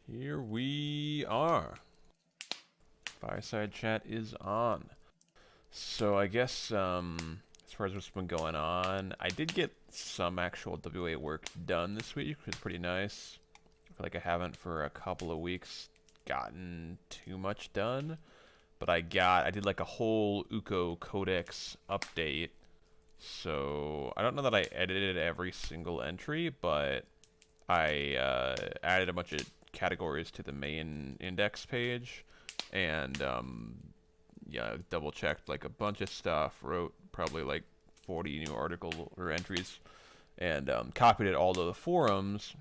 Here we are. Fireside chat is on. So I guess as far as what's been going on, I did get some actual WA work done this week, which is pretty nice. I feel like I haven't for a couple of weeks gotten too much done, but I did like a whole UCO codex update. So I don't know that I edited every single entry, but I added a bunch of categories to the main index page, and yeah, double checked like a bunch of stuff, wrote probably like 40 new article or entries, and copied it all to the forums.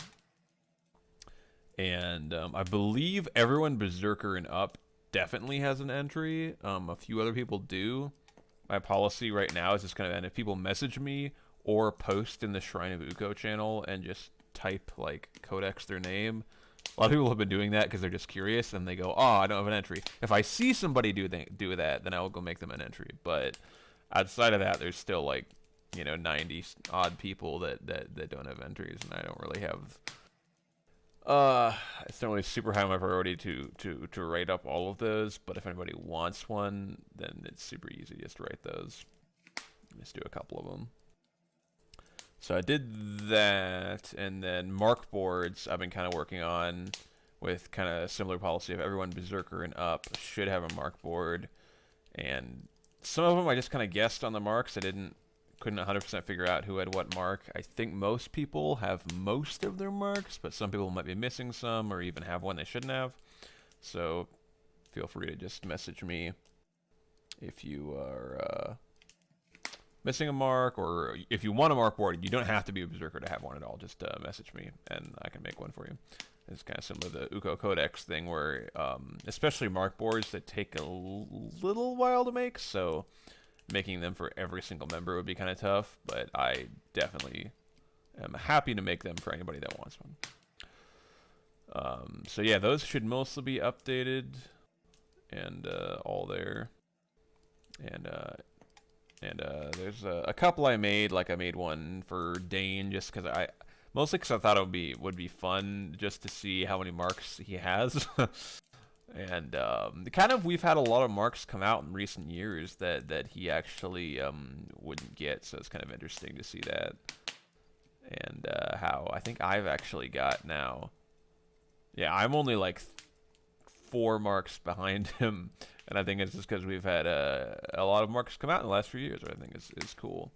And I believe everyone Berserker and up definitely has an entry. A few other people do. My policy right now is just kind of, and if people message me or post in the Shrine of Uko channel and just type like codex their name, a lot of people have been doing that because they're just curious and they go, "Oh, I don't have an entry." If I see somebody do that, then I will go make them an entry. But outside of that, there's still like 90 odd people that don't have entries, and I don't really have. It's not really super high on my priority to write up all of those. But if anybody wants one, then it's super easy just to write those. Just do a couple of them. So I did that, and then mark boards I've been kind of working on with kind of similar policy of everyone Berserker and up should have a mark board. And some of them I just kind of guessed on the marks. Couldn't 100% figure out who had what mark. I think most people have most of their marks, but some people might be missing some or even have one they shouldn't have. So feel free to just message me if you are missing a mark, or if you want a mark board. You don't have to be a Berserker to have one at all. Just message me, and I can make one for you. It's kind of similar to the UCO Codex thing, where especially mark boards that take a little while to make, so making them for every single member would be kind of tough, but I definitely am happy to make them for anybody that wants one. So yeah, those should mostly be updated and all there. And there's a couple I made, like I made one for Dane just because mostly because I thought it would be fun just to see how many marks he has. And we've had a lot of marks come out in recent years that he actually wouldn't get, so it's kind of interesting to see that. And how I think I've actually got now. Yeah, I'm only like 4 marks behind him, and I think it's just because we've had a lot of marks come out in the last few years, which I think is cool.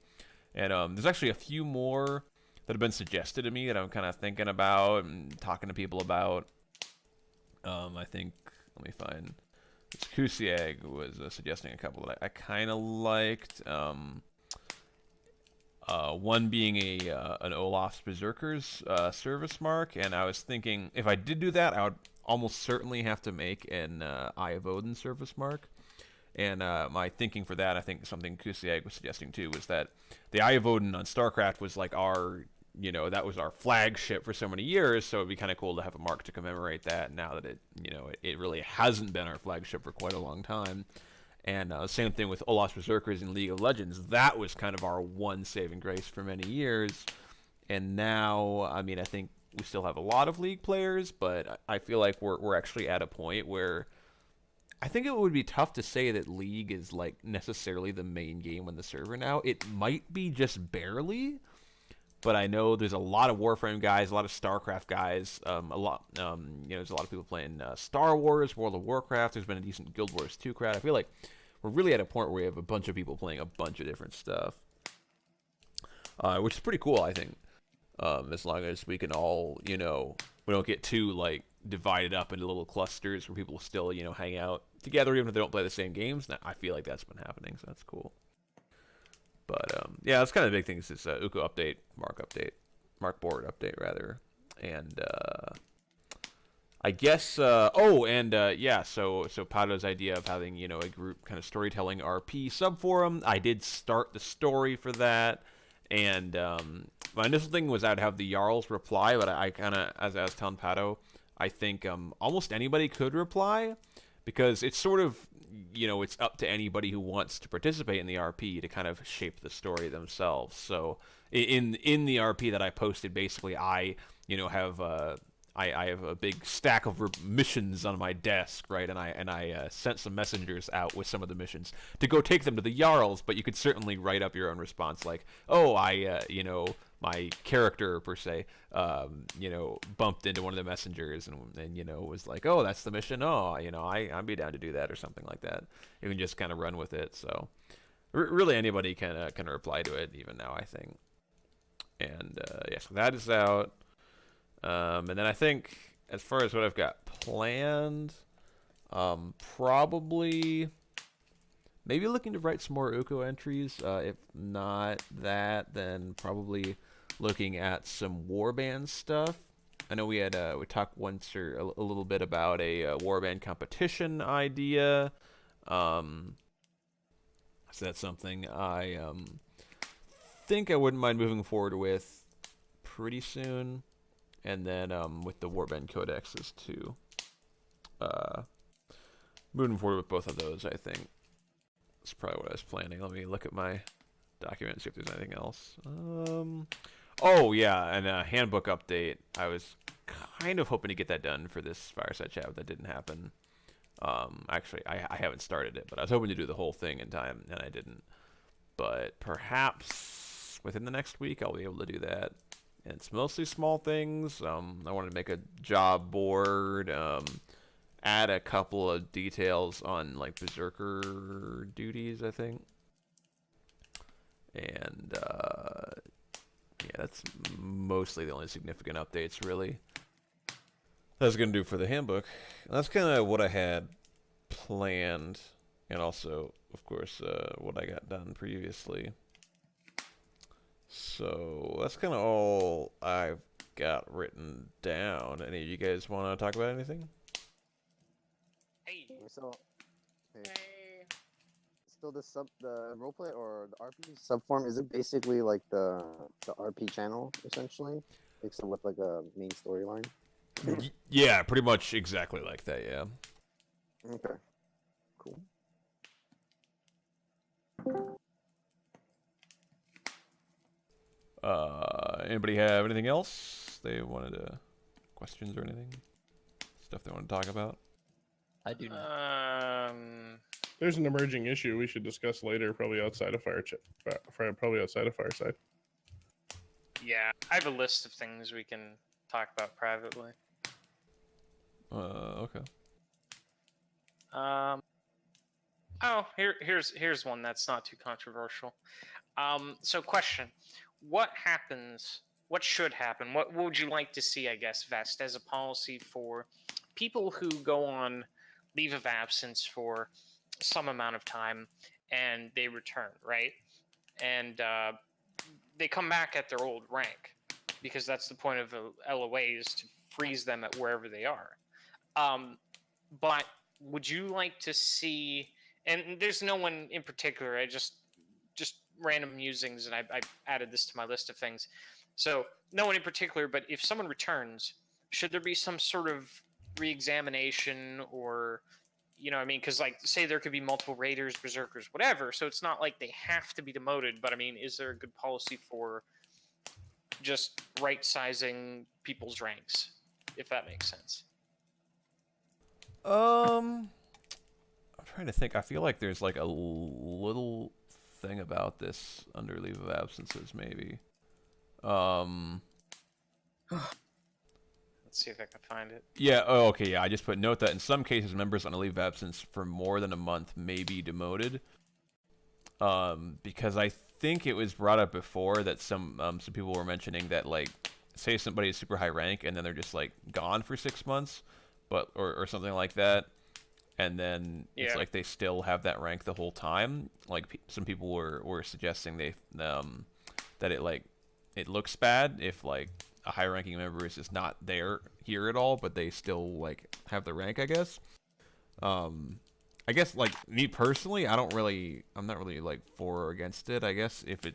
And there's actually a few more that have been suggested to me that I'm kind of thinking about and talking to people about. I think, let me find, Kusiag was suggesting a couple that I kind of liked. One being an Olaf's Berserker's service mark, and I was thinking if I did do that, I would almost certainly have to make an Eye of Odin service mark. And my thinking for that, I think something Kusiag was suggesting too, was that the Eye of Odin on StarCraft was like that was our flagship for so many years, so it'd be kind of cool to have a mark to commemorate that now that it really hasn't been our flagship for quite a long time. And same thing with Olaf's Berserkers in League of Legends. That was kind of our one saving grace for many years. And now, I mean, I think we still have a lot of League players, but I feel like we're actually at a point where I think it would be tough to say that League is like necessarily the main game on the server now. It might be just barely, but I know there's a lot of Warframe guys, a lot of StarCraft guys, there's a lot of people playing Star Wars, World of Warcraft. There's been a decent Guild Wars 2 crowd. I feel like we're really at a point where we have a bunch of people playing a bunch of different stuff, which is pretty cool, I think. As long as we can all, we don't get too like divided up into little clusters where people still, hang out together even if they don't play the same games. Now, I feel like that's been happening, so that's cool. But yeah, that's kind of the big thing. Is this UCO update, mark board update rather, and I guess yeah. So Pado's idea of having a group kind of storytelling RP subforum. I did start the story for that, and my initial thing was I'd have the Jarls reply, but I kind of, as I was telling Pado, I think almost anybody could reply, because it's sort of, it's up to anybody who wants to participate in the RP to kind of shape the story themselves. So in the RP that I posted, basically I, have I have a big stack of missions on my desk, right? And I sent some messengers out with some of the missions to go take them to the Jarls. But you could certainly write up your own response, like, "Oh, my character per se, bumped into one of the messengers and was like, oh, that's the mission. Oh, I'd be down to do that or something like that. You can just kind of run with it. So really anybody can reply to it even now, I think. And yeah, so that is out. And then I think as far as what I've got planned, probably maybe looking to write some more Uko entries. If not that, then probably looking at some warband stuff. I know we talked once or a little bit about a warband competition idea. So that's something I think I wouldn't mind moving forward with pretty soon. And then with the warband codexes too. Moving forward with both of those, I think. That's probably what I was planning. Let me look at my document and see if there's anything else. Oh, yeah, and a handbook update. I was kind of hoping to get that done for this Fireside chat, but that didn't happen. Actually, I haven't started it, but I was hoping to do the whole thing in time, and I didn't. But perhaps within the next week, I'll be able to do that. And it's mostly small things. I wanted to make a job board, add a couple of details on, like, Berserker duties, I think. And, yeah, that's mostly the only significant updates, really. That's going to do for the handbook. That's kind of what I had planned, and also, of course, what I got done previously. So that's kind of all I've got written down. Any of you guys want to talk about anything? Hey. So, hey. So the roleplay or the RP subform, is it basically like the RP channel essentially, except with like a main storyline? Yeah, pretty much exactly like that. Yeah. Okay. Cool. Anybody have anything else they wanted to questions or anything? Stuff they want to talk about? I do not. There's an emerging issue we should discuss later, probably outside of probably outside of Fireside. Yeah, I have a list of things we can talk about privately. Okay. Oh, here's one that's not too controversial. So question: what happens? What should happen? What would you like to see? I guess Vest as a policy for people who go on leave of absence for some amount of time and they return, right? And they come back at their old rank, because that's the point of LOA, is to freeze them at wherever they are. But would you like to see, and there's no one in particular, I just random musings, and I added this to my list of things. So no one in particular, but if someone returns, should there be some sort of re-examination, or, you know what I mean? Because, like, say there could be multiple raiders, berserkers, whatever, so it's not like they have to be demoted, but I mean, is there a good policy for just right-sizing people's ranks, if that makes sense? I'm trying to think. I feel like there's like a little thing about this under leave of absences, maybe. Let's see if I can find it. Yeah, oh, okay, yeah. I just put note that in some cases, members on a leave of absence for more than a month may be demoted. Because I think it was brought up before that some people were mentioning that, like, say somebody is super high rank and then they're just, like, gone for 6 months, but or something like that, and then it's like they still have that rank the whole time. Like, some people were suggesting that it looks bad if, like, a high-ranking member is just not here at all, but they still, like, have the rank, I guess. I guess, like, me personally, I'm not really, like, for or against it, I guess, if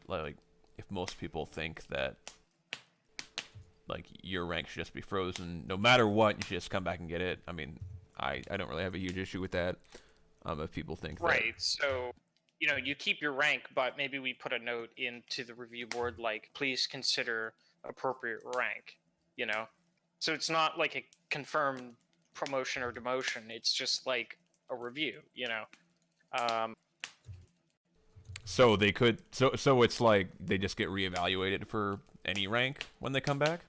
most people think that, like, your rank should just be frozen, no matter what, you should just come back and get it. I mean, I don't really have a huge issue with that, if people think that. Right, so, you know, you keep your rank, but maybe we put a note into the review board, like, please consider appropriate rank, you know, So it's not like a confirmed promotion or demotion. It's just like a review, you know. So they could. So it's like they just get reevaluated for any rank when they come back.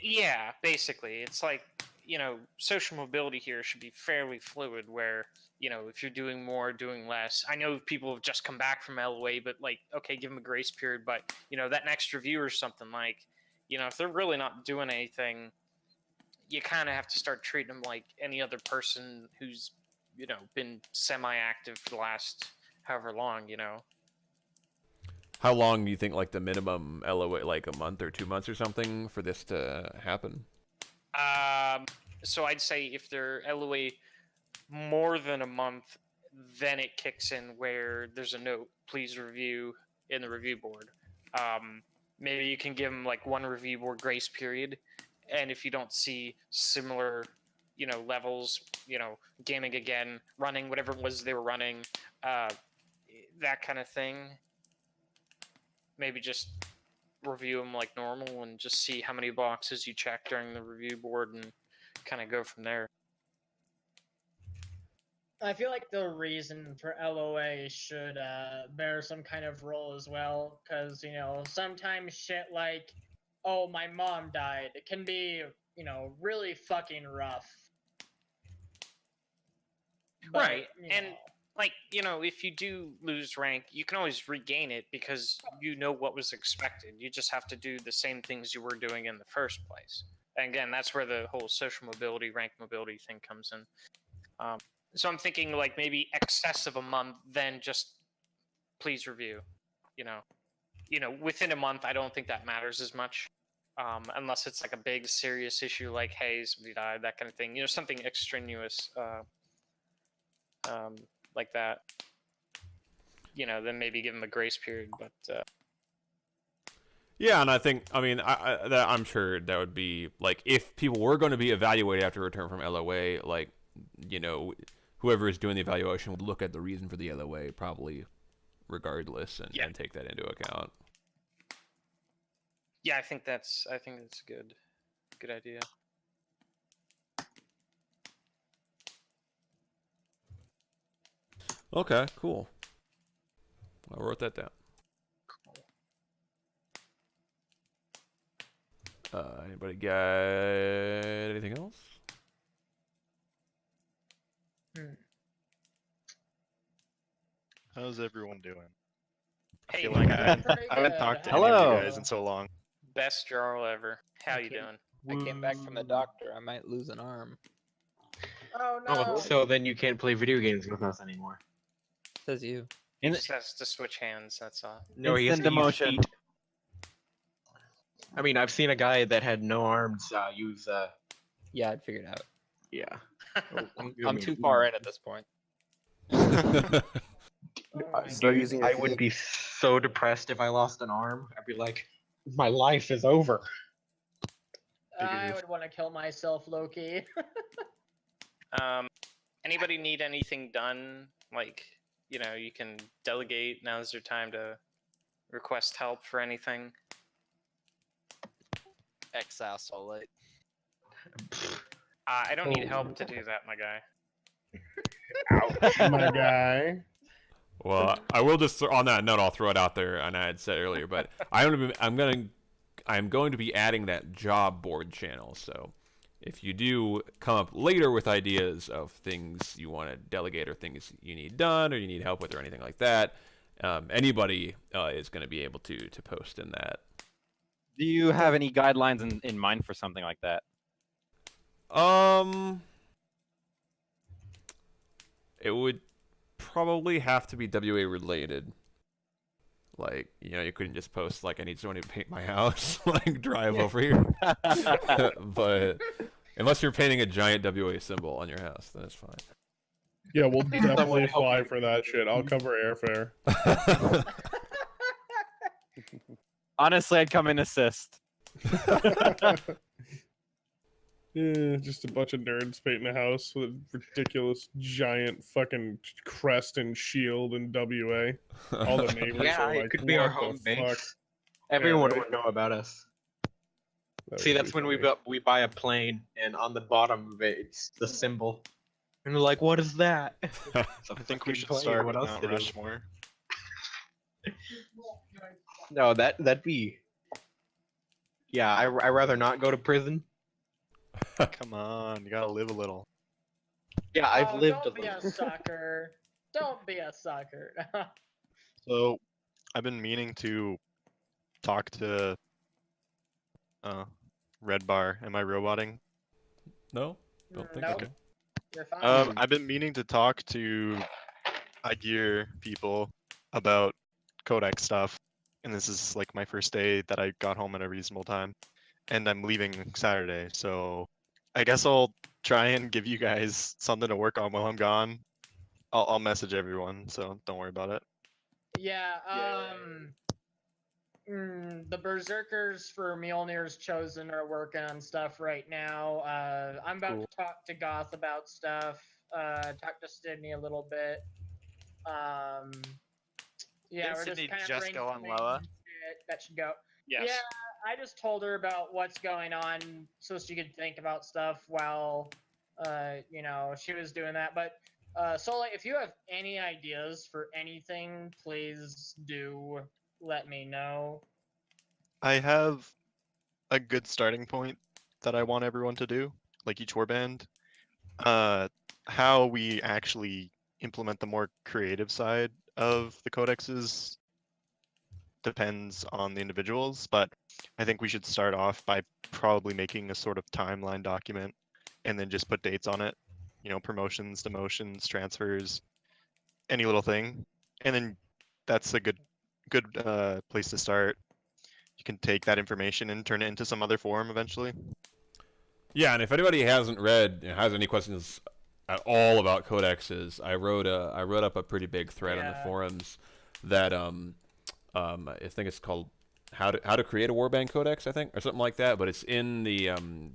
Yeah, basically, it's like, you know, social mobility here should be fairly fluid. Where, you know, if you're doing more, doing less. I know people have just come back from LOA, but like, okay, give them a grace period. But you know, that next review or something, like, you know, if they're really not doing anything, you kind of have to start treating them like any other person who's, you know, been semi-active for the last however long, you know. How long do you think like the minimum LOA, like a month or 2 months or something, for this to happen? So I'd say if they're LOA more than a month, then it kicks in where there's a note, please review in the review board. Maybe you can give them like one review board grace period, and if you don't see similar, you know, levels, you know, gaming again, running whatever it was they were running, that kind of thing, maybe just review them like normal and just see how many boxes you check during the review board and kind of go from there. I feel like the reason for LOA should bear some kind of role as well, because, you know, sometimes shit like, oh, my mom died, it can be, you know, really fucking rough. But, Right, and know, like, you know, if you do lose rank, you can always regain it because you know what was expected. You just have to do the same things you were doing in the first place. And again, that's where the whole social mobility, rank mobility thing comes in. So I'm thinking like maybe excess of a month, then just please review. You know, within a month, I don't think that matters as much, unless it's like a big serious issue, like hey, somebody died, that kind of thing. You know, something extraneous, like that. You know, then maybe give them a grace period. But Yeah, and I mean, I'm sure that would be like if people were going to be evaluated after return from LOA, like, you know, whoever is doing the evaluation would look at the reason for the LOA probably regardless and take that into account. yeah, I think that's a good idea. Okay, cool. I wrote that down. Anybody got anything else? How's everyone doing? I Hey, feel like I pretty haven't good. talked to any of Hello. you guys in so long. best Jarl ever. How you Okay. doing? I came back from the doctor. I might lose an arm. oh no. Oh, so then you can't play video games with us anymore. Says you. He just has to switch hands. That's all. No, he has Instant to use demotion. feet. I mean, I've seen a guy that had no arms use. Yeah, I'd figured out. Yeah. I'm too far in at this point. Start using your I would feet. be so depressed if I lost an arm. I'd be like, my life is over. I would want to kill myself, Loki. Anybody need anything done? Like, you know, you can delegate. Now's your time to request help for anything. Exosolate. I don't need help to do that, my guy. My guy. Well, I will just on that note, I'll throw it out there, and I had said earlier, but I'm going to be adding that job board channel. So if you do come up later with ideas of things you want to delegate or things you need done or you need help with or anything like that, anybody is going to be able to post in that. Do you have any guidelines in mind for something like that? It would probably have to be WA related. Like, you know, you couldn't just post like I need someone to paint my house, like drive over here. But unless you're painting a giant WA symbol on your house, then it's fine. Yeah, we'll definitely fly for that shit. I'll cover airfare. Honestly, I'd come and assist. Yeah, just a bunch of nerds painting a house with a ridiculous giant fucking crest and shield and WA. All the neighbors Yeah, are it like, could be our "What home the fuck?" base. Everyone right. would know about us. See, would that's be when we funny. we buy a plane, and on the bottom of it, it's the symbol, and we're like, "What is that?" I think we should start What with else Mount it is? Rushmore. No, that'd be. Yeah, I rather not go to prison. Come on, you gotta live a little. Yeah, I've Oh, lived a don't be little. a sucker. Don't be a sucker. So, I've been meaning to talk to Red Bar. Am I roboting? No, don't think Nope. so. You're fine. I've been meaning to talk to iGear people about codec stuff, and this is like my first day that I got home at a reasonable time, and I'm leaving Saturday, so I guess I'll try and give you guys something to work on while I'm gone. I'll message everyone, so don't worry about it. Yeah, the Berserkers for Mjolnir's Chosen are working on stuff right now. I'm about Cool. to talk to Goth about stuff. Talk to Sydney a little bit. Yeah, Didn't we're Sydney just kind just of go on brainstorming Loa? shit that should go. Yes. Yeah, I just told her about what's going on so she could think about stuff while, she was doing that. But, Sola, if you have any ideas for anything, please do let me know. I have a good starting point that I want everyone to do, like each warband. How we actually implement the more creative side of the codexes depends on the individuals, but I think we should start off by probably making a sort of timeline document and then just put dates on it. You know, promotions, demotions, transfers, any little thing. And then that's a good place to start. You can take that information and turn it into some other form eventually. Yeah, and if anybody hasn't read, has any questions at all about codexes, I wrote up a pretty big thread on the Yeah. forums that I think it's called how to create a warband codex, I think, or something like that. But it's in the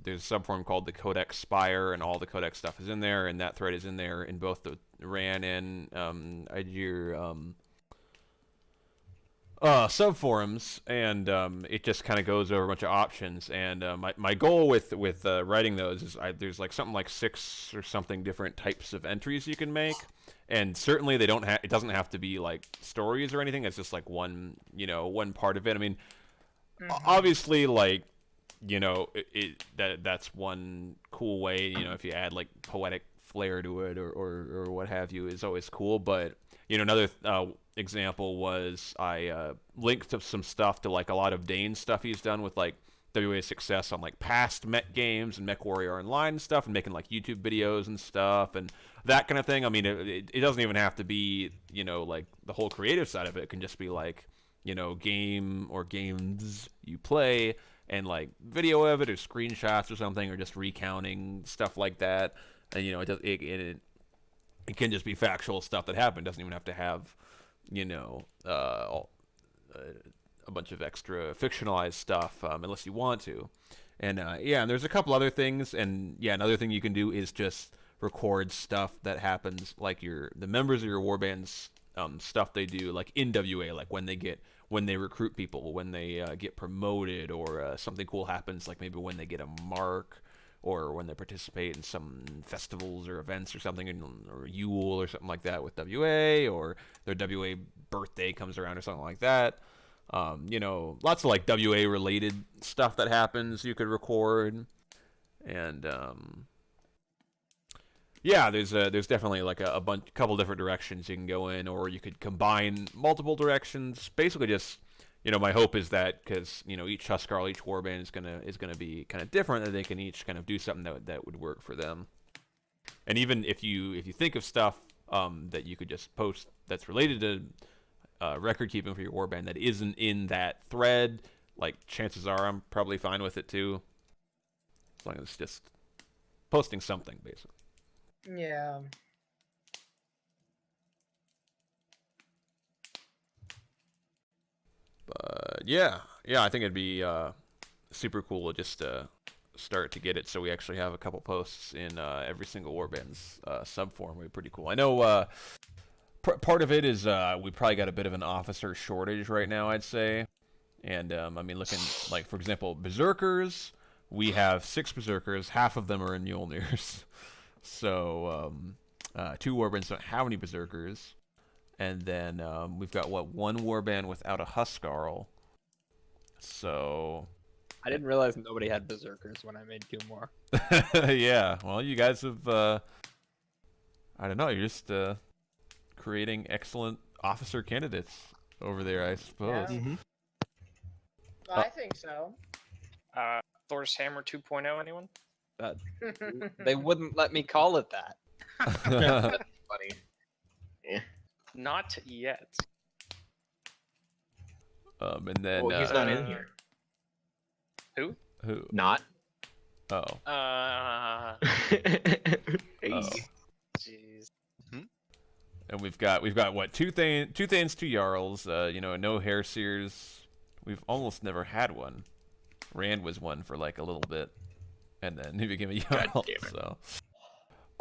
there's a subforum called the Codex Spire, and all the codex stuff is in there, and that thread is in there in both the RAN and IGEAR subforums, and it just kind of goes over a bunch of options. And my goal with writing those is there's like something like 6 or something different types of entries you can make, and certainly they don't it doesn't have to be like stories or anything. It's just like one part of it. I mean, obviously, like that's one cool way. If you add like poetic flair to it or what have you, is always cool. But another example was I linked to some stuff to like a lot of Dane's stuff he's done with like WA success on like past mech games and Mech Warrior Online and stuff, and making like YouTube videos and stuff and that kind of thing. I mean, it doesn't even have to be like the whole creative side of it. It can just be like game or games you play and like video of it or screenshots or something, or just recounting stuff like that. And it can just be factual stuff that happened. It doesn't even have to have a bunch of extra fictionalized stuff unless you want to. And and there's a couple other things. And another thing you can do is just record stuff that happens, like the members of your warband's stuff they do, like in WA, like when they recruit people, when they get promoted, or something cool happens, like maybe when they get a mark, or when they participate in some festivals or events or something, or Yule or something like that with WA, or their WA birthday comes around or something like that. Lots of like WA related stuff that happens you could record. And there's definitely like a couple different directions you can go in, or you could combine multiple directions. Basically, just my hope is that because each Huskarl, each warband is gonna be kind of different, that they can each kind of do something that would work for them. And even if you think of stuff that you could just post that's related to record keeping for your warband that isn't in that thread, like chances are I'm probably fine with it too, as long as it's just posting something basically. Yeah. But I think it'd be super cool to just start to get it so we actually have a couple posts in every single warband's subform. Would be pretty cool. I know part of it is we probably got a bit of an officer shortage right now, I'd say. And I mean, looking like, for example, Berserkers, we have 6 berserkers. Half of them are in Mjolnirs. So 2 warbands don't have any berserkers, and then we've got 1 warband without a Huskarl. So I didn't realize nobody had berserkers when I made 2 more. yeah, well, you guys have I don't know, you're just creating excellent officer candidates over there, I suppose. Yeah. Mm-hmm. I think so. Thor's Hammer 2.0, anyone? They wouldn't let me call it that. Funny. Not yet. And then Well, he's not in here. Who? who? Not. Oh. Hey. Jeez. And we've got what, 2 Thanes, 2 Jarls, no Hair Seers. We've almost never had one. Rand was one for like a little bit, and then he became a Jarl. So,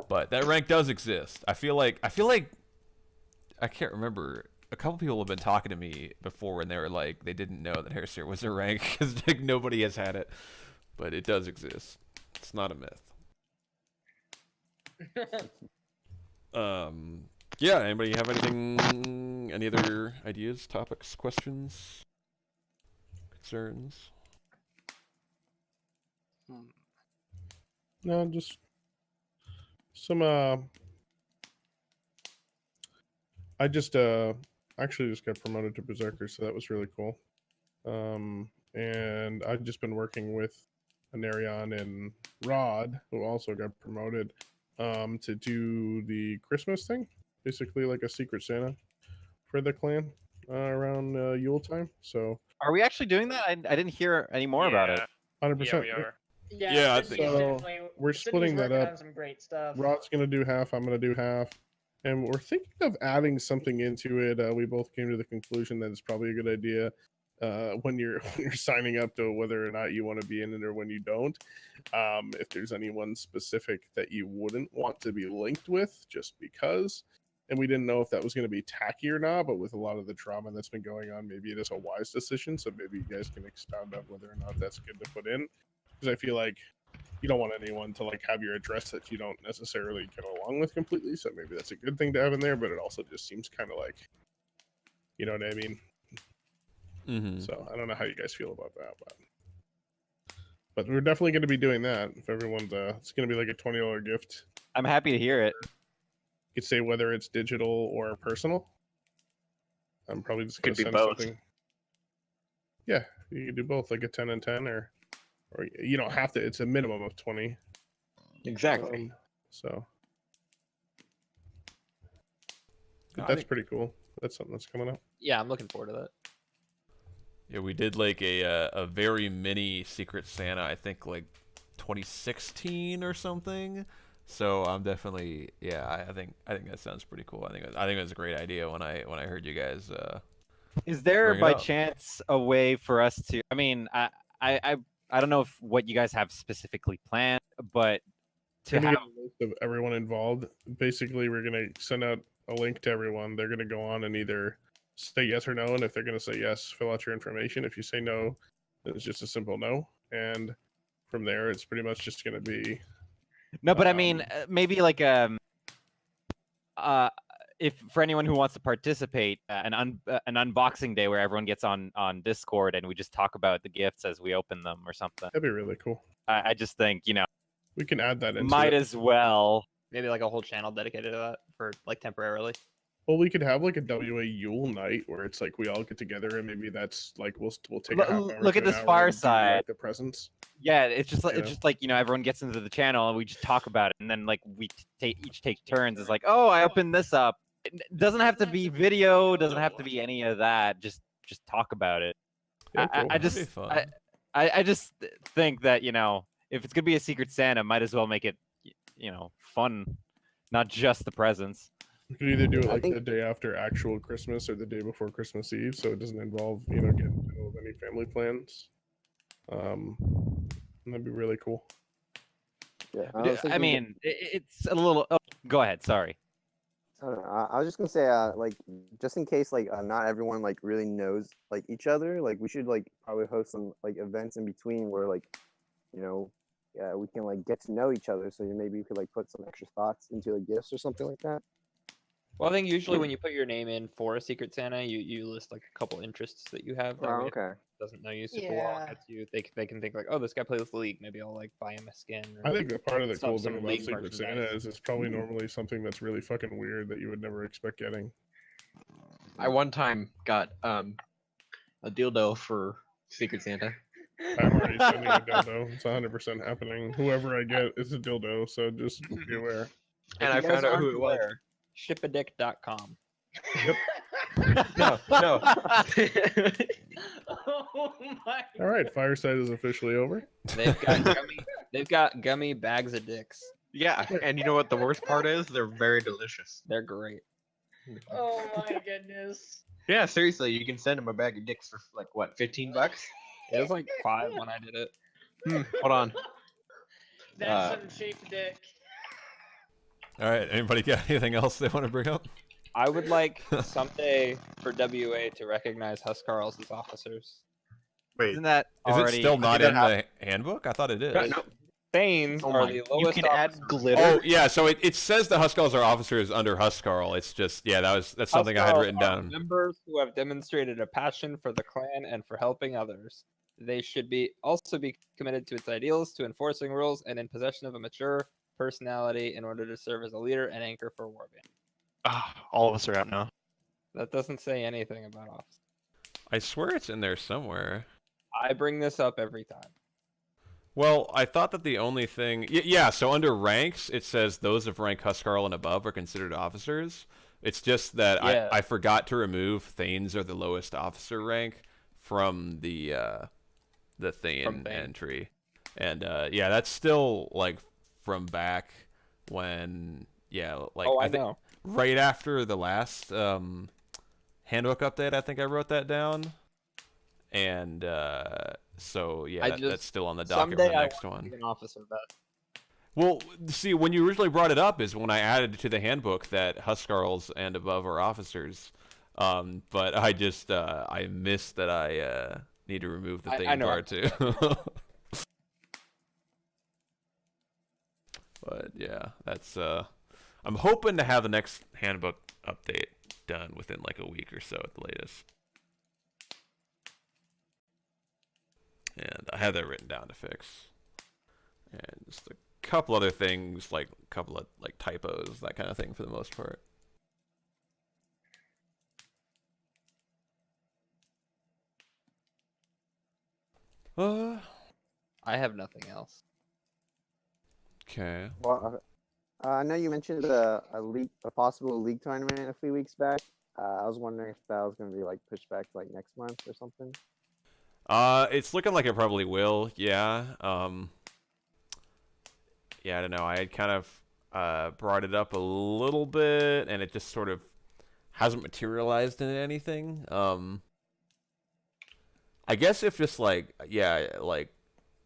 but that rank does exist. I feel like I can't remember. A couple people have been talking to me before, and they were like they didn't know that Hair Seer was a rank because like, nobody has had it, but it does exist. It's not a myth. Yeah. Anybody have anything? Any other ideas, topics, questions, concerns? No, just some. I just actually just got promoted to berserker, so that was really cool. And I've just been working with Anarion and Rod, who also got promoted, to do the Christmas thing, basically like a Secret Santa for the clan around Yule time. So Are we actually doing that? I didn't hear any more about it. 100%. Yeah, we are. Yeah, I Sydney's think- So, definitely- we're Sydney's splitting that working up. on some great stuff. Rod's gonna do half. I'm gonna do half, and we're thinking of adding something into it. We both came to the conclusion that it's probably a good idea when you're when you're signing up to whether or not you want to be in it or when you don't. If there's anyone specific that you wouldn't want to be linked with, just because. And we didn't know if that was going to be tacky or not, but with a lot of the drama that's been going on, maybe it is a wise decision. So maybe you guys can expound on whether or not that's good to put in, because I feel like you don't want anyone to like have your address that you don't necessarily get along with completely. So maybe that's a good thing to have in there, but it also just seems kind of like, you know what I mean? Mm-hmm. So I don't know how you guys feel about that, but we're definitely going to be doing that. If everyone's, it's going to be like a $20 gift. I'm happy to hear it. You could say whether it's digital or personal. I'm probably just going Could to be send both. something. Yeah, you could do both, like a 10 and 10, or you don't have to. It's a minimum of 20. Exactly. So I that's think- pretty cool. That's something that's coming up. Yeah, I'm looking forward to that. Yeah, we did like a very mini Secret Santa, I think like 2016 or something. So I'm definitely, yeah, I think that sounds pretty cool. I think it was a great idea when I heard you guys. Is there Bring it by up. chance a way for us to? I mean, I don't know if what you guys have specifically planned, but to Gonna have get a list of everyone involved. Basically, we're gonna send out a link to everyone. They're gonna go on and either say yes or no, and if they're gonna say yes, fill out your information. If you say no, then it's just a simple no. And from there, it's pretty much just gonna be no, but I mean, um, maybe like if for anyone who wants to participate, an unboxing day where everyone gets on Discord and we just talk about the gifts as we open them or something. that'd be really cool. I just think We can add that into might it. as well. Maybe like a whole channel dedicated to that for like temporarily. Well, we could have like a WA Yule night where it's like we all get together and maybe that's like we'll take a half hour. Look to at an this hour and do, Fireside. like, the presents. Yeah, it's just like Yeah. everyone gets into the channel and we just talk about it, and then like we each take turns. It's like, oh, I opened this up. It doesn't have to be video. Doesn't have to be any of that. Just talk about it. Yeah, cool. I That'd be just fun. I just think that if it's gonna be a Secret Santa, might as well make it fun, not just the presents. We could either do it I like think- the day after actual Christmas or the day before Christmas Eve, so it doesn't involve getting in the middle of any family plans. And that'd be really cool. Yeah, I thinking- mean, it's a little. Oh, go ahead. Sorry. I don't know. I was just gonna say, like, just in case, like, not everyone like really knows like each other. Like, we should like probably host some like events in between where like, get to know each other. So maybe you could like put some extra thoughts into the gifts or something like that. Well, I think usually when you put your name in for a Secret Santa, you list like a couple interests that you have. That Oh, way if okay. doesn't know you super well, Yeah. gets you. They can think like, oh, this guy plays League. Maybe I'll like buy him a skin. I think that part of the some- cool some thing about League Secret Santa merchandise. is it's probably normally something that's really fucking weird that you would never expect getting. I one time got a dildo for Secret Santa. I'm already sending a dildo. It's 100% happening. Whoever I get is a dildo, so just be aware. And I If you guys found out aren't who it was. aware, Shipadick.com. No, no. Oh my. All right, Fireside is officially over. They've got gummy bags of dicks. Yeah, and you know what the worst part is? They're very delicious. They're great. Oh my goodness. Yeah, seriously, you can send them a bag of dicks for like what, $15? It was like 5 when I did it. Hold on. That's some cheap dick. All right. Anybody got anything else they want to bring up? I would like someday for WA to recognize Huskarls as officers. Wait, Isn't that Is already? it still not that in the handbook? I thought it is. No, Thanes oh are my, the you lowest can add officers. glitter. Oh yeah, so it says the Huskarls are officers under Huskarl. It's just that's something I had Huskarls written are down. Members who have demonstrated a passion for the clan and for helping others. They should also be committed to its ideals, to enforcing rules, and in possession of a mature personality in order to serve as a leader and anchor for warband. all of us are out now. That doesn't say anything about officers. I swear it's in there somewhere. I bring this up every time. Well, I thought that the only thing, yeah. So under ranks, it says those of rank Huskarl and above are considered officers. It's just that Yeah. I forgot to remove Thanes are the lowest officer rank from the Thane From Thane. entry, and yeah, that's still like from back when like Oh, I think know. right after the last handbook update. I think I wrote that down, and so yeah, that's still on the docket for Someday the I next want one. to be an officer vest. Well, see, when you originally brought it up is when I added to the handbook that Huskarls and above are officers. But I just I missed that I need to remove the I Thane know. part too. But yeah, that's I'm hoping to have the next handbook update done within like a week or so at the latest. And I have that written down to fix. And just a couple other things, like a couple of like typos, that kind of thing for the most part. I have nothing else. Okay. Well, I know you mentioned a possible league tournament a few weeks back. I was wondering if that was going to be like pushed back to like next month or something. It's looking like it probably will. Yeah. Yeah, I don't know. I had kind of brought it up a little bit, and it just sort of hasn't materialized into anything. I guess if just like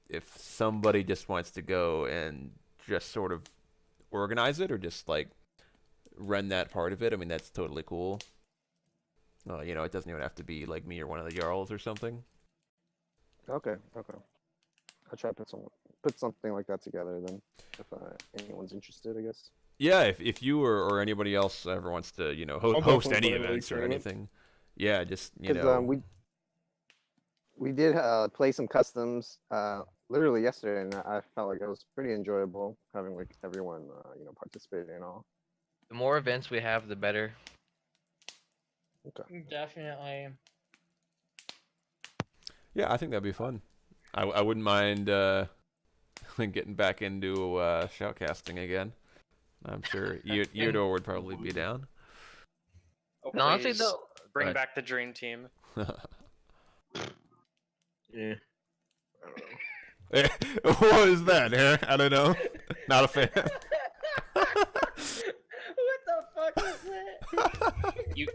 if somebody just wants to go and just sort of organize it or just like run that part of it, I mean that's totally cool. It doesn't even have to be like me or one of the Jarls or something. Okay. I'll try to put something like that together then, if anyone's interested, I guess. Yeah, if you or anybody else ever wants to, I'll host definitely any play the events league or tournament. anything, yeah, just Because we did play some customs literally yesterday, and I felt like it was pretty enjoyable having like everyone participating and all. The more events we have, the better. Definitely. yeah, I think that'd be fun. I wouldn't mind getting back into shoutcasting again. I'm sure Eudor would probably be down. Oh, No, honestly, please, though. bring Right. back the dream team. Yeah. What is that? I don't know. Not a fan. What the fuck is that? You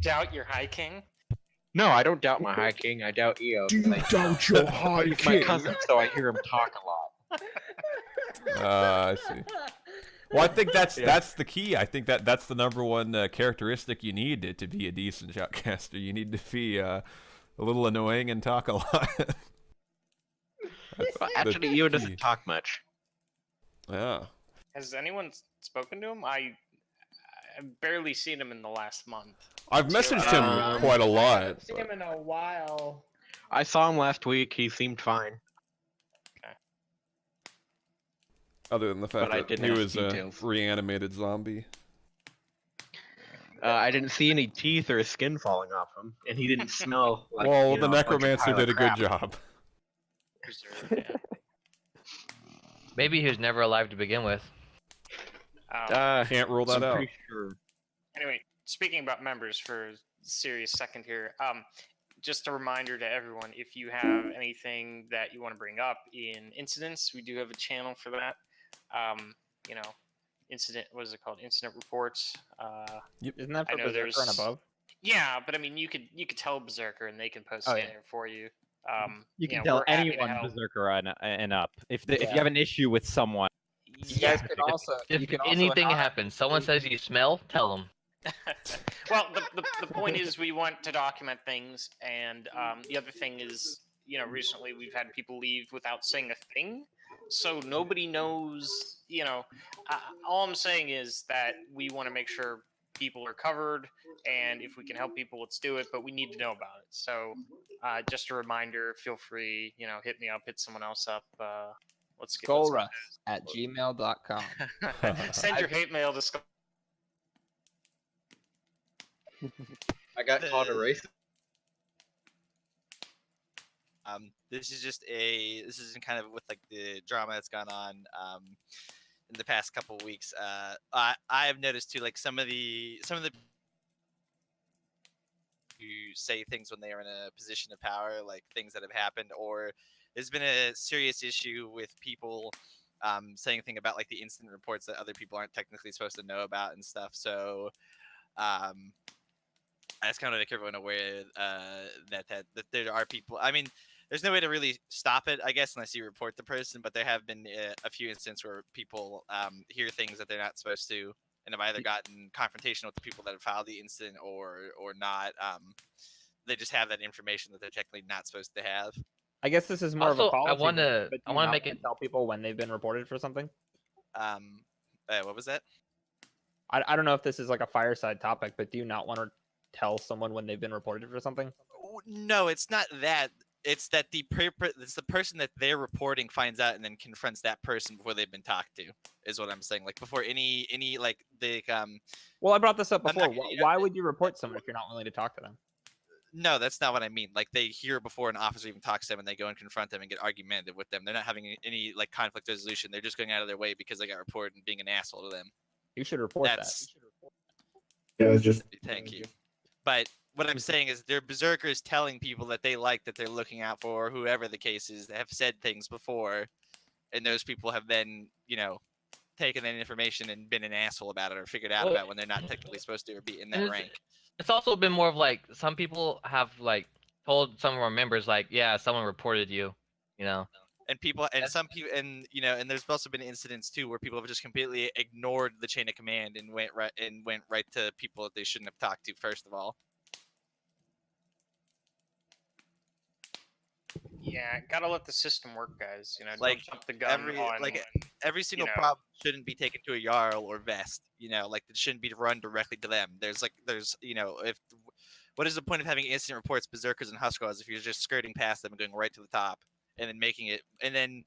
doubt your High King? No, I don't doubt my High King. I doubt EO. doubt your high He's my cousin, so I hear him talk a lot. I see. Well, I think that's the key. I think that's the number one characteristic you need to be a decent shoutcaster. You need to be a little annoying and talk a lot. Well, actually, EO doesn't talk much. Yeah. Has anyone spoken to him? I've barely seen him in the last month. I've messaged him Um, quite a I lot. haven't seen him in a while. I saw him last week. He seemed fine. Other than the fact But I that didn't he ask was a details. reanimated zombie. I didn't see any teeth or skin falling off him, and he didn't smell like Well, you the know, like a necromancer pile of did a good crap. job. Preserved, yeah. Maybe he was never alive to begin with. Can't rule that I'm out. pretty sure. Anyway, speaking about members for a serious second here, just a reminder to everyone, if you have anything that you want to bring up in incidents, we do have a channel for that. You know, incident, what is it called? Incident reports. Isn't that I for know Berserker and there's- above? Yeah, but I mean, you could tell Berserker and they can post Oh, it yeah. there for you. You can know, tell we're happy to anyone help. Berserker and up. If you Yeah. have an issue with someone, You guys could also. If You can also anything anonymously- happens, someone says you smell, tell them. Well, the point is we want to document things, and the other thing is, you know, recently we've had people leave without saying a thing, so nobody knows. You know, all I'm saying is that we want to make sure people are covered, and if we can help people, let's do it. But we need to know about it. So, just a reminder: feel free, you know, hit me up, hit someone else up. Let's get Skullrust@gmail.com. Send your hate mail to Skull. I got caught erased. This is kind of with like the drama that's gone on in the past couple of weeks. I have noticed too, like some of the who say things when they are in a position of power, like things that have happened, or there's been a serious issue with people saying things about like the incident reports that other people aren't technically supposed to know about and stuff. So I just kind of make everyone aware that there are people. I mean, there's no way to really stop it, I guess, unless you report the person. But there have been a few instances where people hear things that they're not supposed to, and have either gotten confrontational with the people that have filed the incident or not. They just have that information that they're technically not supposed to have. I guess this is more of a Also, policy. I want to but do you make not it. wanna tell people when they've been reported for something. What was that? I don't know if this is like a fireside topic, but do you not want to tell someone when they've been reported for something? No, it's not that. It's that it's the person that they're reporting finds out and then confronts that person before they've been talked to. Is what I'm saying. Like before any like the Well, I brought this up I'm not before. gonna- Why would you report someone if you're not willing to talk to them? No, that's not what I mean. Like they hear before an officer even talks to them and they go and confront them and get argumentative with them. They're not having any like conflict resolution. They're just going out of their way because they got reported and being an asshole to them. You should report That's Yeah, it's just thank you. But what I'm saying is they're berserkers telling people that they like that they're looking out for, whoever the case is, that have said things before, and those people have then, you know, taken that information and been an asshole about it or figured out Well, about when they're not technically supposed to or be in that and rank. It's also been more of like some people have like told some of our members like, yeah, someone reported you, you know. And people and some people and you know and there's also been incidents too where people have just completely ignored the chain of command and went right to people that they shouldn't have talked to first of all. Yeah, gotta let the system work, guys. You know, Like don't jump the gun on. Every single know. problem shouldn't be taken to a Jarl or Vest. You know, like it shouldn't be run directly to them. There's you know, if what is the point of having incident reports, berserkers and Huskarls if you're just skirting past them and going right to the top and then making it and then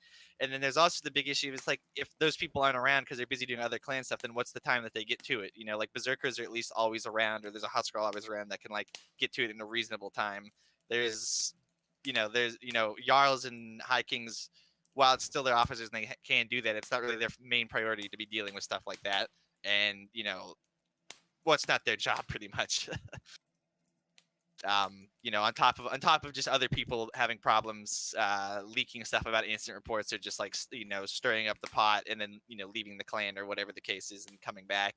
there's also the big issue is like if those people aren't around because they're busy doing other clan stuff, then what's the time that they get to it? You know, like berserkers are at least always around, or there's a Huskarl always around that can like get to it in a reasonable time. There's Jarls and High Kings, while it's still their officers and they can do that, it's not really their main priority to be dealing with stuff like that. And, you know, it's not their job pretty much. You know, on top of just other people having problems leaking stuff about incident reports or just like, you know, stirring up the pot and then, you know, leaving the clan or whatever the case is and coming back.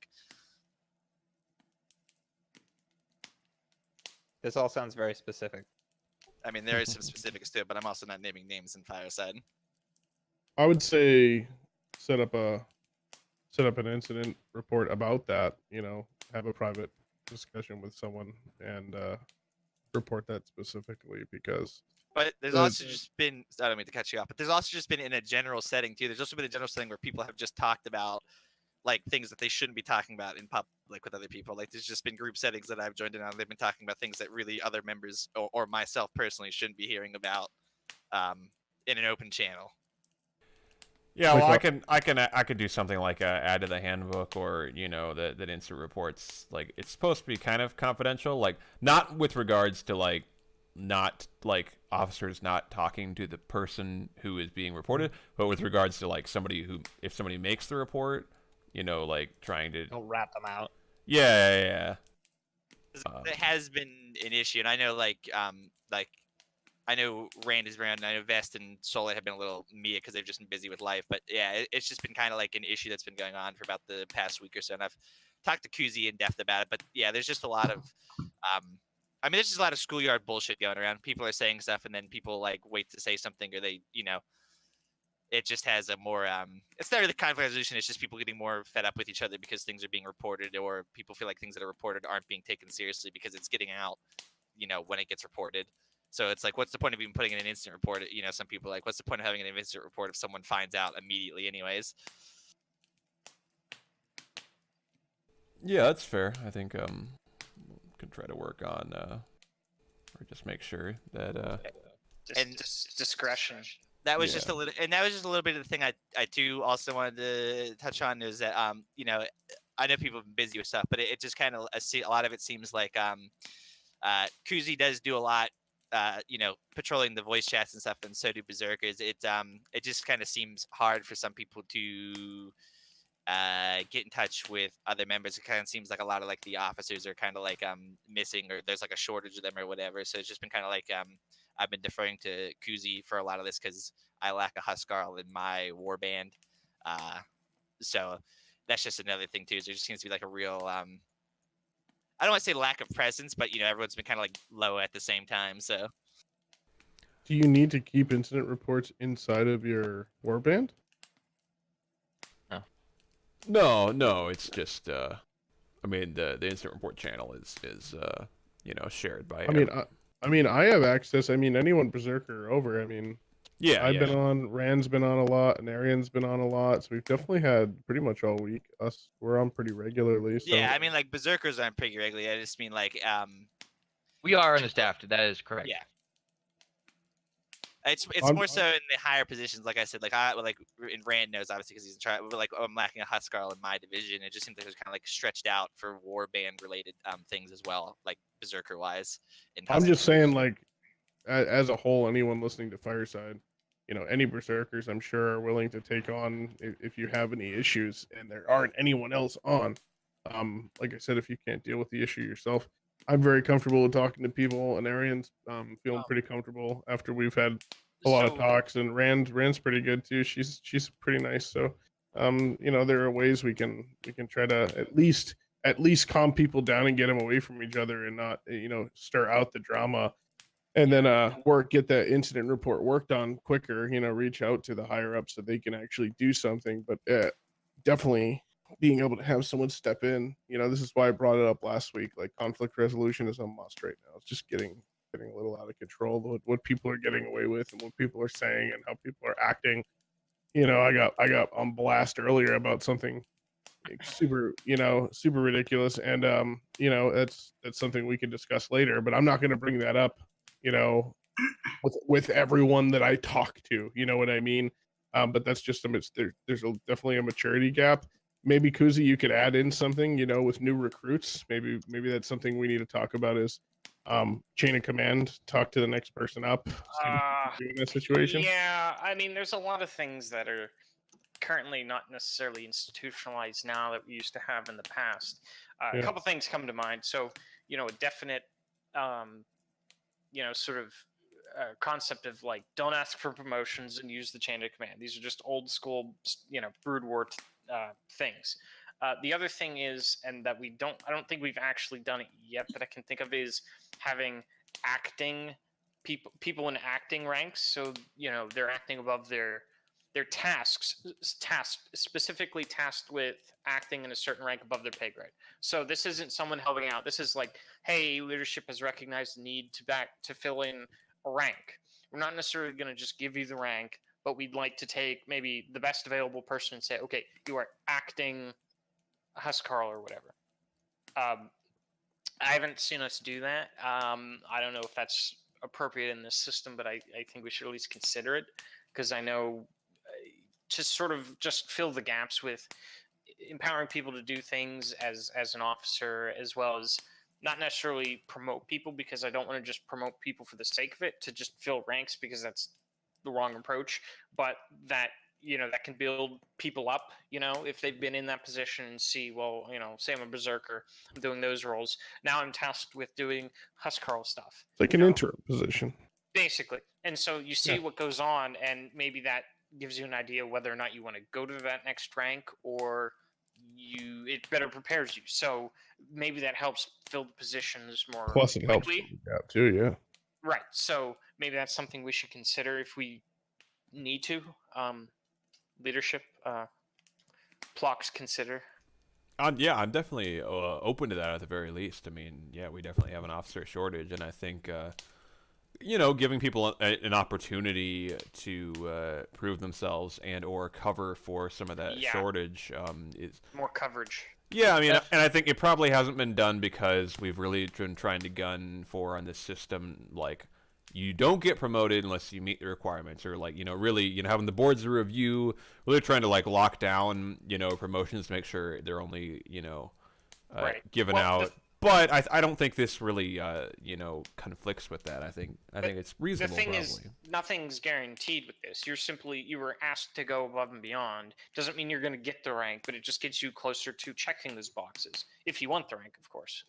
This all sounds very specific. I mean, there is some specifics to it, but I'm also not naming names in Fireside. I would say set up an incident report about that. You know, have a private discussion with someone and report that specifically because But there's Uh, also just been, I don't mean to cut you off, but there's also just been in a general setting too. There's also been a general setting where people have just talked about like things that they shouldn't be talking about in public with other people. Like there's just been group settings that I've joined in on. They've been talking about things that really other members or myself personally shouldn't be hearing about in an open channel. Yeah, Like well, what? I could do something like add to the handbook, or that instant reports, like it's supposed to be kind of confidential, like not with regards to like not like officers not talking to the person who is being reported, but with regards to like somebody who, if somebody makes the report, like trying to. Don't rat them out. Yeah. 'Cause it has been an issue, and I know like I know Rand is around, and I know Vest and Soleil have been a little Mia because they've just been busy with life. But yeah, it's just been kind of like an issue that's been going on for about the past week or so. And I've talked to Kuzi in depth about it. But yeah, there's just a lot of, there's just a lot of schoolyard bullshit going around. People are saying stuff, and then people like wait to say something, or they, it just has a more, it's not really conflict resolution. It's just people getting more fed up with each other because things are being reported, or people feel like things that are reported aren't being taken seriously because it's getting out, when it gets reported. So it's like, what's the point of even putting in an instant report? Some people are like, what's the point of having an instant report if someone finds out immediately anyways? Yeah, that's fair. I think could try to work on or just make sure that And discretion. that was Yeah. just a little, and that was just a little bit of the thing I too also wanted to touch on is that I know people have been busy with stuff, but it just kind of a lot of it seems like Kuzi does do a lot, patrolling the voice chats and stuff, and so do Berserkers. It just kind of seems hard for some people to get in touch with other members. It kind of seems like a lot of like the officers are kind of like missing, or there's like a shortage of them or whatever. So it's just been kind of like I've been deferring to Kuzi for a lot of this because I lack a Huskarl in my war band. So that's just another thing too. Is there just seems to be like a real I don't want to say lack of presence, but everyone's been kind of like low at the same time. So Do you need to keep incident reports inside of your warband? No, it's just the instant report channel is shared by. I mean, I have access. I mean, anyone berserker over. I mean, I've been on. Rand's been on a lot, and Arian's been on a lot. So we've definitely had pretty much all week. We're on pretty regularly. So. yeah, I mean like Berserkers aren't pretty regularly. I just mean like We are understaffed. That is correct. yeah. It's I'm- more so in the higher positions, like I said, like in Rand knows obviously because he's in charge. But like I'm lacking a Huskarl in my division. It just seems like it's kind of like stretched out for warband related things as well, like Berserker wise. I'm just saying, like, as a whole, anyone listening to Fireside, any berserkers, I'm sure, are willing to take on if you have any issues, and there aren't anyone else on. Like I said, if you can't deal with the issue yourself, I'm very comfortable with talking to people, and Arian's feeling pretty comfortable after we've had a lot of talks, and Rand's pretty good too. She's pretty nice. So, there are ways we can try to at least calm people down and get them away from each other, and not stir out the drama, and then get that incident report worked on quicker. Reach out to the higher ups so they can actually do something. But definitely being able to have someone step in. This is why I brought it up last week. Like, conflict resolution is a must right now. It's just getting a little out of control. What people are getting away with, and what people are saying, and how people are acting. I got on blast earlier about something super ridiculous, and that's something we can discuss later. But I'm not going to bring that up. With everyone that I talk to. You know what I mean? But that's just there's definitely a maturity gap. Maybe Kuzi, you could add in something, with new recruits. Maybe that's something we need to talk about is chain of command, talk to the next person up, see what you can do in that situation. Yeah, I mean, there's a lot of things that are currently not necessarily institutionalized now that we used to have in the past. A couple things come to mind. So, a definite, sort of concept of like, don't ask for promotions and use the chain of command. These are just old school, brood war things. The other thing is, and that I don't think we've actually done it yet that I can think of, is having acting people in acting ranks. So, they're acting above their specifically tasked with acting in a certain rank above their pay grade. So this isn't someone helping out. This is like, hey, leadership has recognized the need to fill in a rank. we're not necessarily going to just give you the rank, but we'd like to take maybe the best available person and say, okay, you are acting Huskarl or whatever. I haven't seen us do that. I don't know if that's appropriate in this system, but I think we should at least consider it, because I know to sort of just fill the gaps with empowering people to do things as an officer, as well as not necessarily promote people, because I don't want to just promote people for the sake of it to just fill ranks, because that's the wrong approach. But that, you know, that can build people up, you know, if they've been in that position and see, well, you know, say I'm a berserker, I'm doing those roles, now I'm tasked with doing Huskarl stuff. It's like an interim position. Basically. And so you see what goes on, and maybe that gives you an idea whether or not you want to go to that next rank, or it better prepares you. So maybe that helps fill the positions more Plus, it helps quickly. out too. Yeah. Right. So maybe that's something we should consider if we need to. Leadership, Plox consider. Yeah, I'm definitely open to that at the very least. I mean, yeah, we definitely have an officer shortage, and I think, you know, giving people an opportunity to prove themselves and or cover for some of that shortage is more coverage. Yeah, I mean, and I think it probably hasn't been done because we've really been trying to gun for on this system, like, you don't get promoted unless you meet the requirements, or like, you know, really, you know, having the boards review, really trying to like lock down, you know, promotions to make sure they're only, you know, given out. But I don't think this really, you know, conflicts with that. I think it's reasonable. The thing probably. is, nothing's guaranteed with this. You were asked to go above and beyond. Doesn't mean you're going to get the rank, but it just gets you closer to checking those boxes if you want the rank, of course.